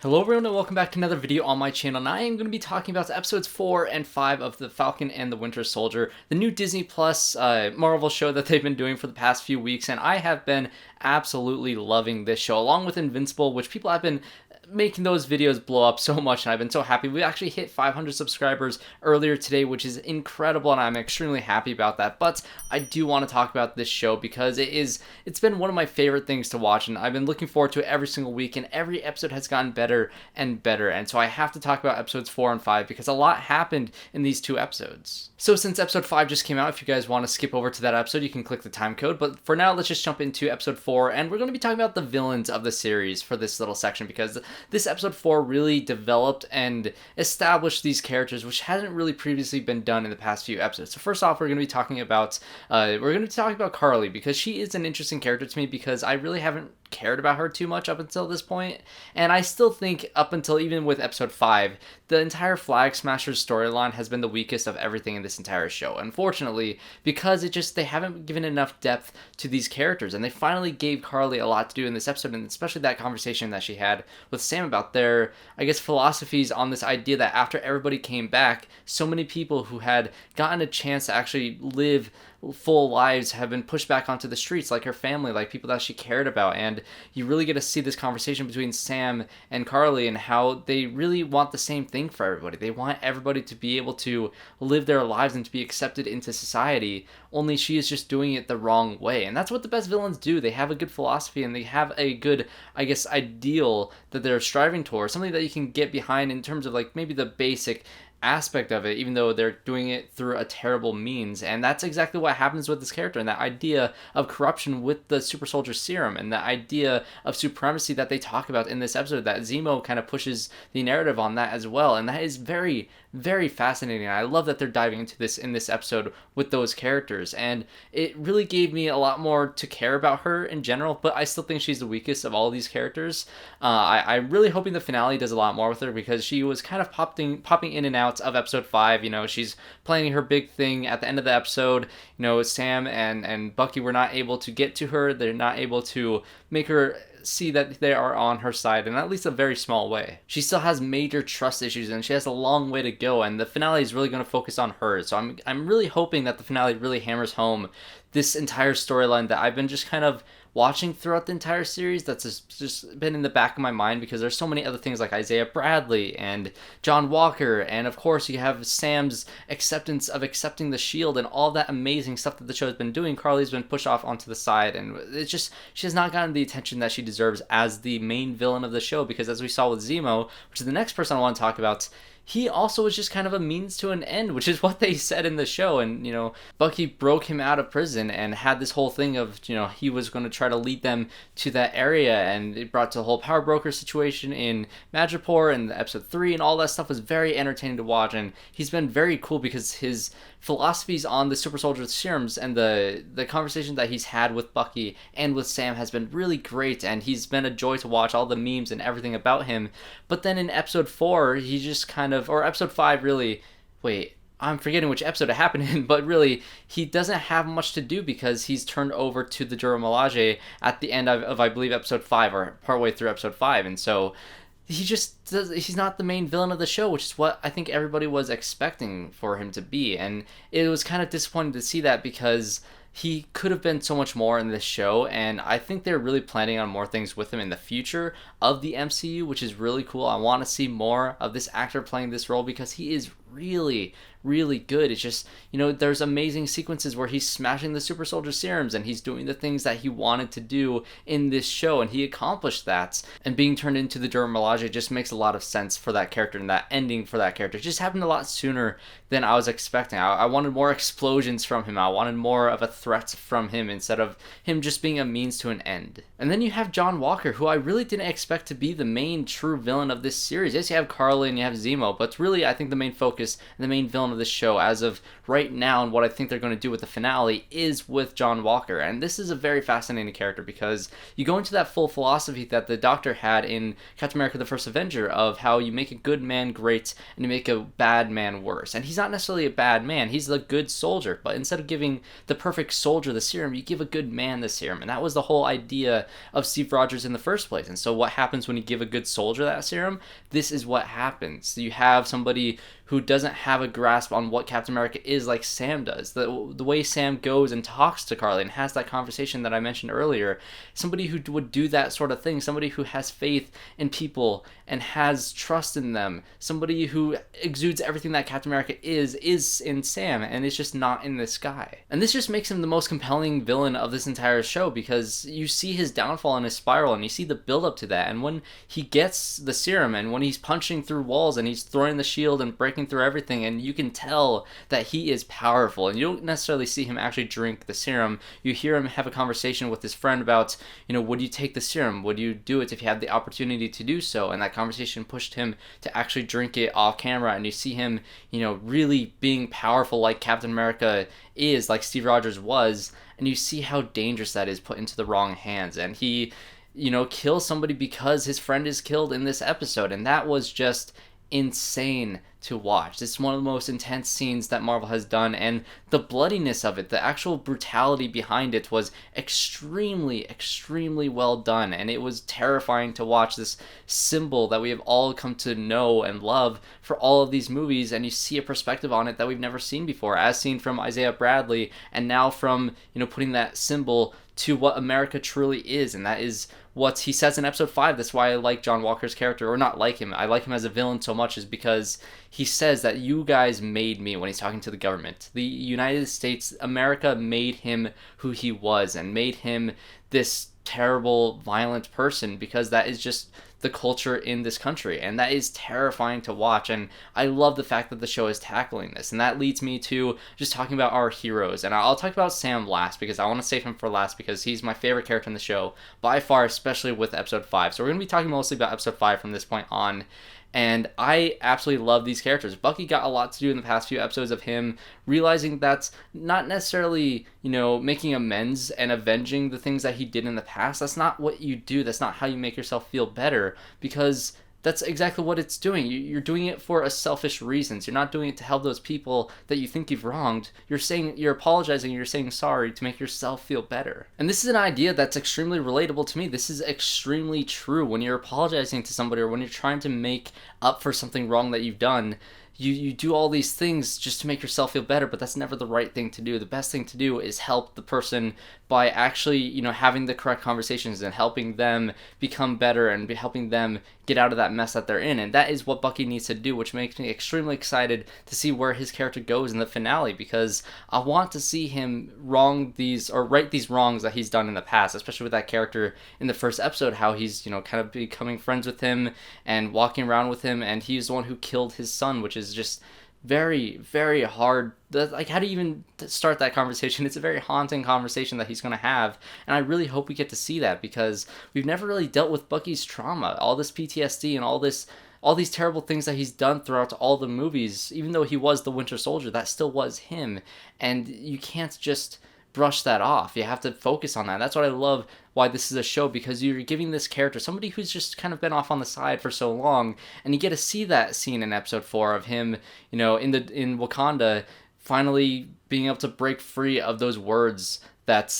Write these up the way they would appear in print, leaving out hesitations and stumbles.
Hello everyone and welcome back to another video on my channel, and I am going to be talking about episodes 4 and 5 of The Falcon and the Winter Soldier, the new Disney Plus Marvel show that they've been doing for the past few weeks, and I have been absolutely loving this show, along with Invincible, which people have been making those videos blow up so much, and I've been so happy. We actually hit 500 subscribers earlier today, which is incredible, and I'm extremely happy about that. But I do want to talk about this show because it's been one of my favorite things to watch, and I've been looking forward to it every single week, and every episode has gotten better and better. And so I have to talk about episodes 4 and 5 because a lot happened in these two episodes. So since episode 5 just came out, if you guys want to skip over to that episode, you can click the time code. But for now, let's just jump into episode 4, and we're going to be talking about the villains of the series for this little section because this episode 4 really developed and established these characters, which hadn't really previously been done in the past few episodes. So first off, we're going to be talking about Karli, because she is an interesting character to me because I really haven't cared about her too much up until this point, and I still think up until even with episode 5, the entire Flag Smashers storyline has been the weakest of everything in this entire show, unfortunately, because they haven't given enough depth to these characters, and they finally gave Karli a lot to do in this episode, and especially that conversation that she had with Sam about their, I guess, philosophies on this idea that after everybody came back, so many people who had gotten a chance to actually live full lives have been pushed back onto the streets, like her family, like people that she cared about. And you really get to see this conversation between Sam and Karli and how they really want the same thing for everybody. They want everybody to be able to live their lives and to be accepted into society, only she is just doing it the wrong way. And that's what the best villains do. They have a good philosophy and they have a good, I guess, ideal that they're striving towards, something that you can get behind in terms of like maybe the basic aspect of it, even though they're doing it through a terrible means. And that's exactly what happens with this character, and that idea of corruption with the super soldier serum, and the idea of supremacy that they talk about in this episode, that Zemo kind of pushes the narrative on that as well. And that is very, very fascinating. I love that they're diving into this in this episode with those characters, and it really gave me a lot more to care about her in general, but I still think she's the weakest of all these characters. I'm really hoping the finale does a lot more with her, because she was kind of popping in and out of episode 5. You know, she's planning her big thing at the end of the episode. You know, Sam and Bucky were not able to get to her. They're not able to make her see that they are on her side in at least a very small way. She still has major trust issues and she has a long way to go, and the finale is really going to focus on her. So I'm really hoping that the finale really hammers home this entire storyline that I've been just kind of watching throughout the entire series, that's just been in the back of my mind, because there's so many other things like Isaiah Bradley and John Walker, and of course you have Sam's acceptance of accepting the shield and all that amazing stuff that the show has been doing. Karli's been pushed off onto the side, and it's just, she has not gotten the attention that she deserves as the main villain of the show, because as we saw with Zemo, which is the next person I want to talk about, he also was just kind of a means to an end, which is what they said in the show. And, you know, Bucky broke him out of prison and had this whole thing of, you know, he was going to try to lead them to that area, and it brought to the whole power broker situation in Madripoor and episode 3, and all that stuff was very entertaining to watch. And he's been very cool because his philosophies on the super soldier serums and the conversation that he's had with Bucky and with Sam has been really great, and he's been a joy to watch, all the memes and everything about him. But then in episode 4, he just kind of, or episode 5 really, wait, I'm forgetting which episode it happened in, but really, he doesn't have much to do because he's turned over to the Dora Milaje at the end of I believe, episode 5, or partway through episode 5, and so he's not the main villain of the show, which is what I think everybody was expecting for him to be. And it was kind of disappointing to see that, because he could have been so much more in this show, and I think they're really planning on more things with him in the future of the MCU, which is really cool. I want to see more of this actor playing this role because he is really, really good. It's just, you know, there's amazing sequences where he's smashing the super soldier serums and he's doing the things that he wanted to do in this show, and he accomplished that. And being turned into the Dora Milaje just makes a lot of sense for that character, and that ending for that character just happened a lot sooner than I was expecting. I wanted more explosions from him. I wanted more of a threat from him instead of him just being a means to an end. And then you have John Walker, who I really didn't expect to be the main true villain of this series. Yes, you have Karli and you have Zemo, but really I think the main focus focus and the main villain of this show as of right now, and what I think they're going to do with the finale is with John Walker. And this is a very fascinating character because you go into that full philosophy that the Doctor had in Captain America: The First Avenger of how you make a good man great and you make a bad man worse. And he's not necessarily a bad man, he's a good soldier, but instead of giving the perfect soldier the serum, you give a good man the serum. And that was the whole idea of Steve Rogers in the first place. And so what happens when you give a good soldier that serum? This is what happens. You have somebody who doesn't have a grasp on what Captain America is like Sam does. The way Sam goes and talks to Karli and has that conversation that I mentioned earlier. Somebody who would do that sort of thing. Somebody who has faith in people and has trust in them. Somebody who exudes everything that Captain America is in Sam, and it's just not in this guy. And this just makes him the most compelling villain of this entire show because you see his downfall and his spiral and you see the build up to that. And when he gets the serum and when he's punching through walls and he's throwing the shield and breaking through everything, and you can tell that he is powerful, and you don't necessarily see him actually drink the serum. You hear him have a conversation with his friend about, would you take the serum? Would you do it if you had the opportunity to do so? And that conversation pushed him to actually drink it off camera, and you see him, really being powerful like Captain America is, like Steve Rogers was, and you see how dangerous that is put into the wrong hands. And he, kills somebody because his friend is killed in this episode, and that was just insane to watch. It's one of the most intense scenes that Marvel has done, and the bloodiness of it, the actual brutality behind it was extremely well done, and it was terrifying to watch this symbol that we have all come to know and love for all of these movies, and you see a perspective on it that we've never seen before, as seen from Isaiah Bradley, and now from, putting that symbol to what America truly is, and that is what he says in episode 5. That's why I like John Walker's character, or not like him, I like him as a villain so much, is because he says that you guys made me, when he's talking to the government. The United States, America made him who he was and made him this terrible, violent person, because that is just the culture in this country, and that is terrifying to watch. And I love the fact that the show is tackling this, and that leads me to just talking about our heroes. And I'll talk about Sam last because I want to save him for last because he's my favorite character in the show by far, especially with episode 5. So we're going to be talking mostly about episode 5 from this point on. And I absolutely love these characters. Bucky got a lot to do in the past few episodes of him realizing that's not necessarily, making amends and avenging the things that he did in the past. That's not what you do. That's not how you make yourself feel better, because that's exactly what it's doing. You're doing it for a selfish reasons. You're not doing it to help those people that you think you've wronged. You're apologizing, you're saying sorry to make yourself feel better. And this is an idea that's extremely relatable to me. This is extremely true. When you're apologizing to somebody or when you're trying to make up for something wrong that you've done, you do all these things just to make yourself feel better, but that's never the right thing to do. The best thing to do is help the person by actually, having the correct conversations and helping them become better and helping them get out of that mess that they're in. And that is what Bucky needs to do, which makes me extremely excited to see where his character goes in the finale, because I want to see him right these wrongs that he's done in the past, especially with that character in the first episode, how he's, kind of becoming friends with him and walking around with him, and he's the one who killed his son, which is just very, very hard. Like, how do you even start that conversation? It's a very haunting conversation that he's going to have, and I really hope we get to see that, because we've never really dealt with Bucky's trauma, all this PTSD and all these terrible things that he's done throughout all the movies. Even though he was the Winter Soldier, that still was him, and you can't just brush that off. You have to focus on that. That's what I love why this is a show, because you're giving this character, somebody who's just kind of been off on the side for so long, and you get to see that scene in episode 4 of him, in Wakanda, finally being able to break free of those words that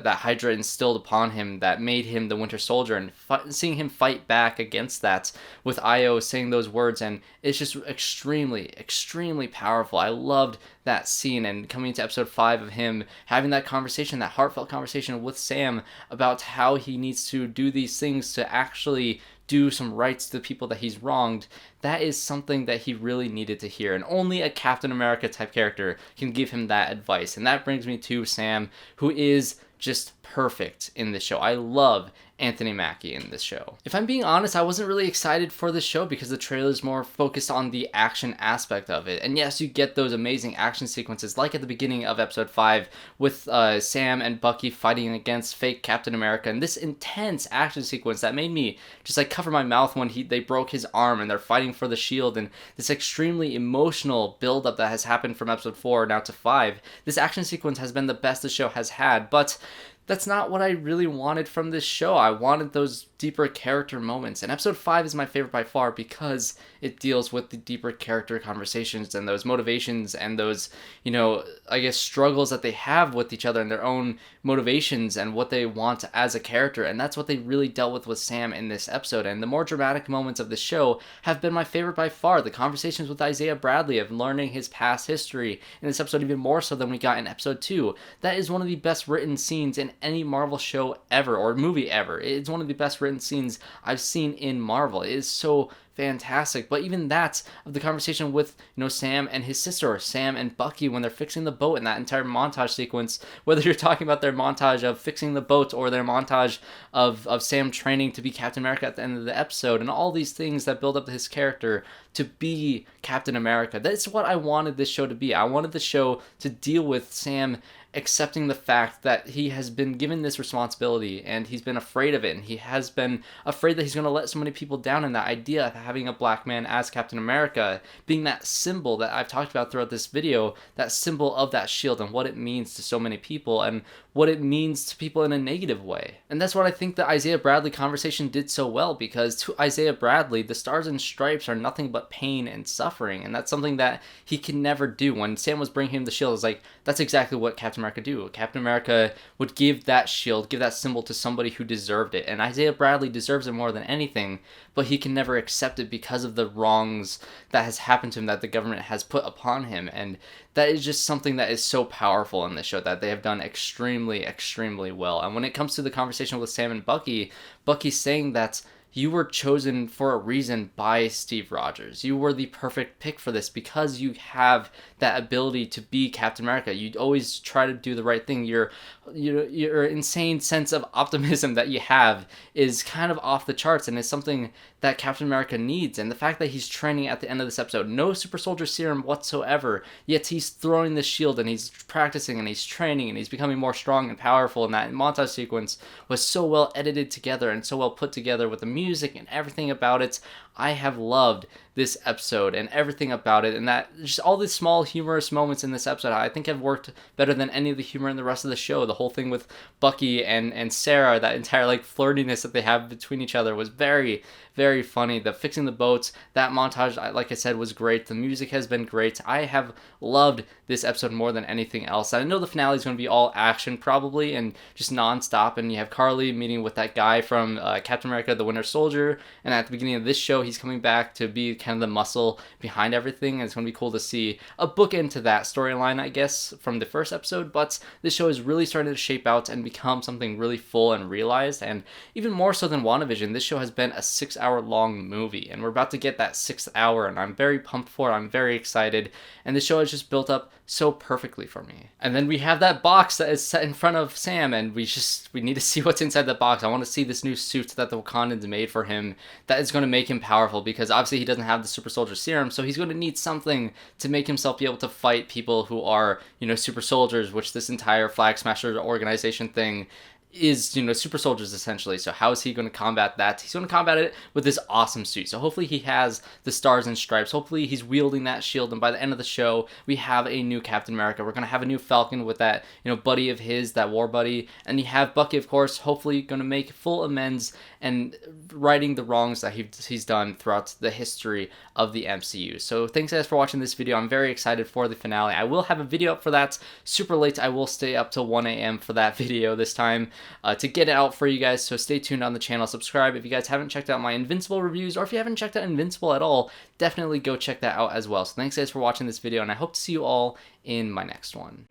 Hydra instilled upon him that made him the Winter Soldier, and seeing him fight back against that with Io saying those words, and it's just extremely, extremely powerful. I loved that scene, and coming to episode 5 of him having that conversation, that heartfelt conversation with Sam about how he needs to do these things to actually do some rights to the people that he's wronged. That is something that he really needed to hear, and only a Captain America type character can give him that advice. And that brings me to Sam, who is just perfect in this show. I love Anthony Mackie in this show. If I'm being honest, I wasn't really excited for this show because the trailer's more focused on the action aspect of it. And yes, you get those amazing action sequences like at the beginning of episode 5 with Sam and Bucky fighting against fake Captain America, and this intense action sequence that made me just like cover my mouth when they broke his arm and they're fighting for the shield, and this extremely emotional build-up that has happened from episode 4 now to 5. This action sequence has been the best the show has had, but that's not what I really wanted from this show. I wanted those deeper character moments, and episode 5 is my favorite by far because it deals with the deeper character conversations and those motivations and those, I guess, struggles that they have with each other and their own motivations and what they want as a character, and that's what they really dealt with Sam in this episode. And the more dramatic moments of the show have been my favorite by far. The conversations with Isaiah Bradley of learning his past history in this episode, even more so than we got in episode 2. That is one of the best written scenes in any Marvel show ever, or movie ever. It's one of the best written scenes I've seen in Marvel. It is so fantastic. But even that, of the conversation with Sam and his sister, or Sam and Bucky when they're fixing the boat, in that entire montage sequence, whether you're talking about their montage of fixing the boat or their montage of Sam training to be Captain America at the end of the episode, and all these things that build up his character to be Captain America. That's what I wanted this show to be. I wanted the show to deal with Sam accepting the fact that he has been given this responsibility and he's been afraid of it, and he has been afraid that he's going to let so many people down, and that idea of having a black man as Captain America being that symbol that I've talked about throughout this video, that symbol of that shield and what it means to so many people and what it means to people in a negative way. And that's what I think the Isaiah Bradley conversation did so well, because to Isaiah Bradley, the stars and stripes are nothing but pain and suffering, and that's something that he can never do. When Sam was bringing him the shield, it's like, that's exactly what Captain America do. Captain America would give that shield, give that symbol to somebody who deserved it, and Isaiah Bradley deserves it more than anything, but he can never accept it because of the wrongs that has happened to him, that the government has put upon him. And that is just something that is so powerful in this show, that they have done extremely, extremely well. And when it comes to the conversation with Sam and Bucky, Bucky's saying that you were chosen for a reason by Steve Rogers. You were the perfect pick for this because you have that ability to be Captain America. You always try to do the right thing. Your insane sense of optimism that you have is kind of off the charts, and is something that Captain America needs. And the fact that he's training at the end of this episode, no super soldier serum whatsoever, yet he's throwing the shield and he's practicing and he's training and he's becoming more strong and powerful, and that montage sequence was so well edited together and so well put together with the music and everything about it. I have loved this episode and everything about it, and that just all these small humorous moments in this episode I think have worked better than any of the humor in the rest of the show. The whole thing with Bucky and Sarah, that entire like flirtiness that they have between each other was very, very funny. The fixing the boats, that montage, like I said, was great. The music has been great. I have loved this episode more than anything else. I know the finale is going to be all action probably and just non-stop, and you have Karli meeting with that guy from Captain America the Winter Soldier, and at the beginning of this show he's coming back to be kind of the muscle behind everything, and it's going to be cool to see a bookend to that storyline, I guess, from the first episode. But this show is really starting to shape out and become something really full and realized, and even more so than WandaVision, this show has been a 6-hour-long movie, and we're about to get that 6th hour, and I'm very pumped for it. I'm very excited, and this show has just built up so perfectly for me. And then we have that box that is set in front of Sam, and we need to see what's inside the box. I want to see this new suit that the Wakandans made for him that is going to make him powerful, because obviously he doesn't have the super soldier serum, so he's going to need something to make himself be able to fight people who are, super soldiers, which this entire Flag Smasher organization thing is, super soldiers essentially. So how is he going to combat that? He's going to combat it with this awesome suit. So hopefully he has the stars and stripes. Hopefully he's wielding that shield, and by the end of the show we have a new Captain America. We're going to have a new Falcon with that, buddy of his, that war buddy, and you have Bucky, of course, hopefully going to make full amends and righting the wrongs that he's done throughout the history of the MCU. So thanks guys for watching this video. I'm very excited for the finale. I will have a video up for that super late. I will stay up till 1 a.m. for that video this time to get it out for you guys, so stay tuned on the channel. Subscribe if you guys haven't checked out my Invincible reviews, or if you haven't checked out Invincible at all, definitely go check that out as well. So thanks guys for watching this video, and I hope to see you all in my next one.